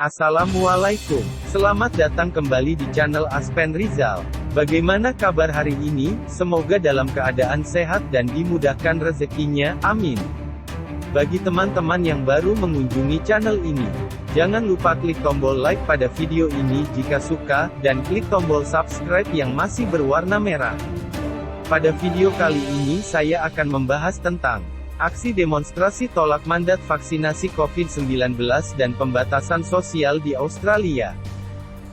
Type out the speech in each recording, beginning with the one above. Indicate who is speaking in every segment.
Speaker 1: Assalamualaikum, selamat datang kembali di channel Aspen Rizal. Bagaimana kabar hari ini? Semoga dalam keadaan sehat dan dimudahkan rezekinya, amin. Bagi teman-teman yang baru mengunjungi channel ini, jangan lupa klik tombol like pada video ini jika suka, dan klik tombol subscribe yang masih berwarna merah. Pada video kali ini saya akan membahas tentang aksi demonstrasi tolak mandat vaksinasi COVID-19 dan pembatasan sosial di Australia.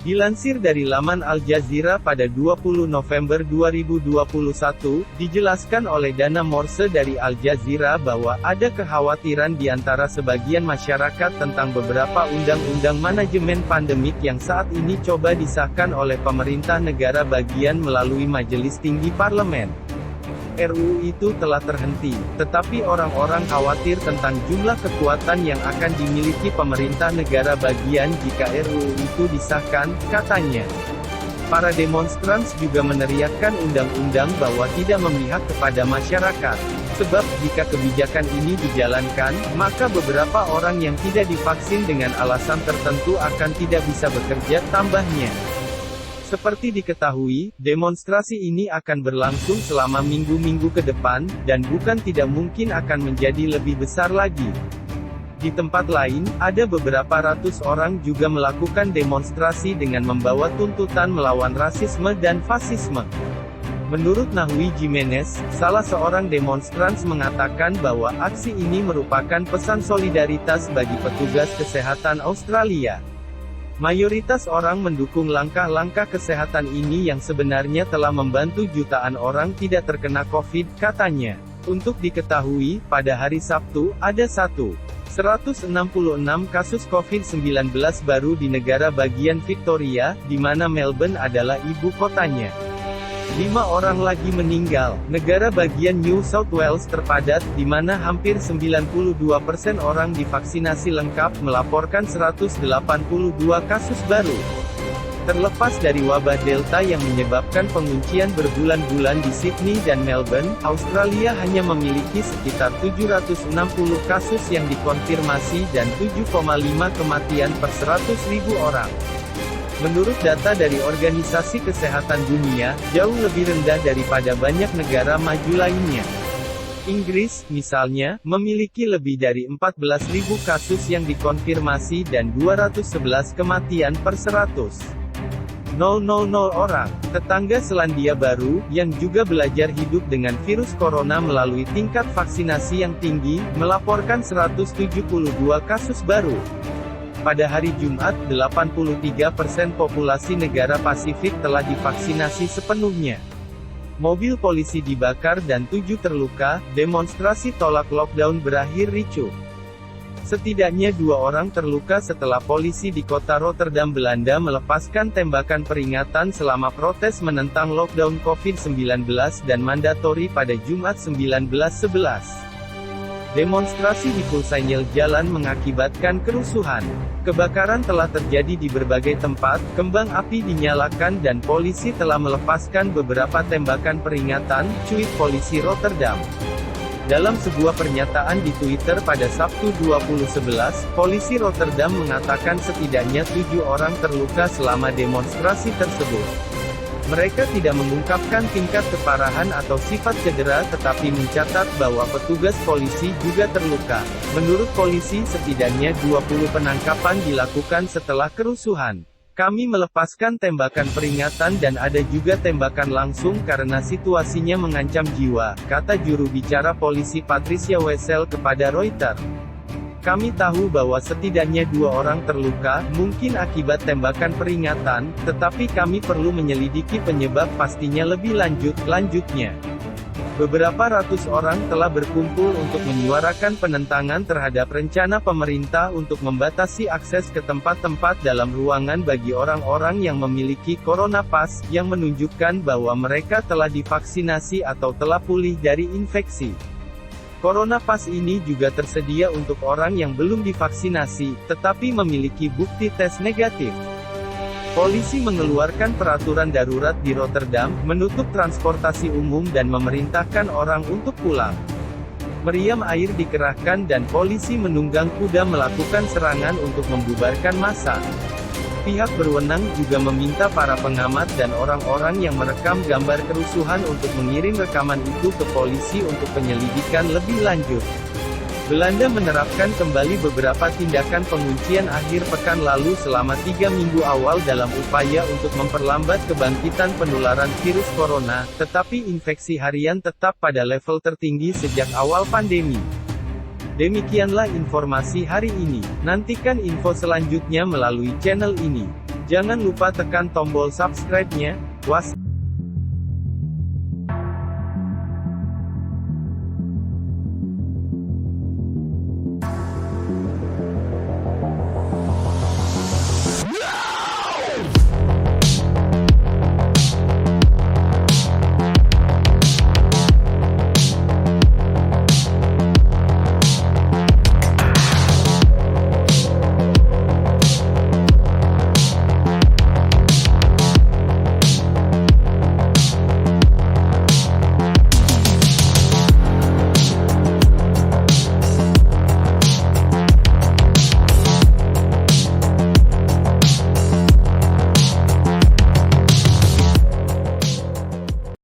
Speaker 1: Dilansir dari laman Al Jazeera pada 20 November 2021, dijelaskan oleh Dana Morse dari Al Jazeera bahwa ada kekhawatiran di antara sebagian masyarakat tentang beberapa undang-undang manajemen pandemik yang saat ini coba disahkan oleh pemerintah negara bagian melalui Majelis Tinggi Parlemen. RUU itu telah terhenti, tetapi orang-orang khawatir tentang jumlah kekuatan yang akan dimiliki pemerintah negara bagian jika RUU itu disahkan, katanya. Para demonstran juga meneriakkan undang-undang bahwa tidak memihak kepada masyarakat. Sebab, jika kebijakan ini dijalankan, maka beberapa orang yang tidak divaksin dengan alasan tertentu akan tidak bisa bekerja, tambahnya. Seperti diketahui, demonstrasi ini akan berlangsung selama minggu-minggu ke depan, dan bukan tidak mungkin akan menjadi lebih besar lagi. Di tempat lain, ada beberapa ratus orang juga melakukan demonstrasi dengan membawa tuntutan melawan rasisme dan fasisme. Menurut Nahwi Jimenez, salah seorang demonstran mengatakan bahwa aksi ini merupakan pesan solidaritas bagi petugas kesehatan Australia. Mayoritas orang mendukung langkah-langkah kesehatan ini yang sebenarnya telah membantu jutaan orang tidak terkena COVID, katanya. Untuk diketahui, pada hari Sabtu, ada 166 kasus COVID-19 baru di negara bagian Victoria, di mana Melbourne adalah ibu kotanya. 5 orang lagi meninggal. Negara bagian New South Wales terpadat, di mana hampir 92% orang divaksinasi lengkap, melaporkan 182 kasus baru. Terlepas dari wabah Delta yang menyebabkan penguncian berbulan-bulan di Sydney dan Melbourne, Australia hanya memiliki sekitar 760 kasus yang dikonfirmasi dan 7,5 kematian per 100.000 orang. Menurut data dari Organisasi Kesehatan Dunia, jauh lebih rendah daripada banyak negara maju lainnya. Inggris, misalnya, memiliki lebih dari 14.000 kasus yang dikonfirmasi dan 211 kematian per 100.000 orang. Tetangga Selandia Baru, yang juga belajar hidup dengan virus corona melalui tingkat vaksinasi yang tinggi, melaporkan 172 kasus baru. Pada hari Jumat, 83% populasi negara Pasifik telah divaksinasi sepenuhnya. Mobil polisi dibakar dan 7 terluka, demonstrasi tolak lockdown berakhir ricuh. Setidaknya 2 orang terluka setelah polisi di kota Rotterdam, Belanda melepaskan tembakan peringatan selama protes menentang lockdown COVID-19 dan mandatori pada Jumat 19/11. Demonstrasi di Pulsainel jalan mengakibatkan kerusuhan. Kebakaran telah terjadi di berbagai tempat, kembang api dinyalakan dan polisi telah melepaskan beberapa tembakan peringatan, cuit polisi Rotterdam. Dalam sebuah pernyataan di Twitter pada Sabtu 2011, polisi Rotterdam mengatakan setidaknya 7 orang terluka selama demonstrasi tersebut. Mereka tidak mengungkapkan tingkat keparahan atau sifat cedera tetapi mencatat bahwa petugas polisi juga terluka. Menurut polisi setidaknya 20 penangkapan dilakukan setelah kerusuhan. Kami melepaskan tembakan peringatan dan ada juga tembakan langsung karena situasinya mengancam jiwa, kata juru bicara polisi Patricia Wessel kepada Reuters. Kami tahu bahwa setidaknya 2 orang terluka, mungkin akibat tembakan peringatan, tetapi kami perlu menyelidiki penyebab pastinya lebih lanjutnya. Beberapa ratus orang telah berkumpul untuk menyuarakan penentangan terhadap rencana pemerintah untuk membatasi akses ke tempat-tempat dalam ruangan bagi orang-orang yang memiliki Corona Pass, yang menunjukkan bahwa mereka telah divaksinasi atau telah pulih dari infeksi. Corona Pass ini juga tersedia untuk orang yang belum divaksinasi, tetapi memiliki bukti tes negatif. Polisi mengeluarkan peraturan darurat di Rotterdam, menutup transportasi umum dan memerintahkan orang untuk pulang. Meriam air dikerahkan dan polisi menunggang kuda melakukan serangan untuk membubarkan massa. Pihak berwenang juga meminta para pengamat dan orang-orang yang merekam gambar kerusuhan untuk mengirim rekaman itu ke polisi untuk penyelidikan lebih lanjut. Belanda menerapkan kembali beberapa tindakan penguncian akhir pekan lalu selama 3 minggu awal dalam upaya untuk memperlambat kebangkitan penularan virus corona, tetapi infeksi harian tetap pada level tertinggi sejak awal pandemi. Demikianlah informasi hari ini. Nantikan info selanjutnya melalui channel ini. Jangan lupa tekan tombol subscribe-nya.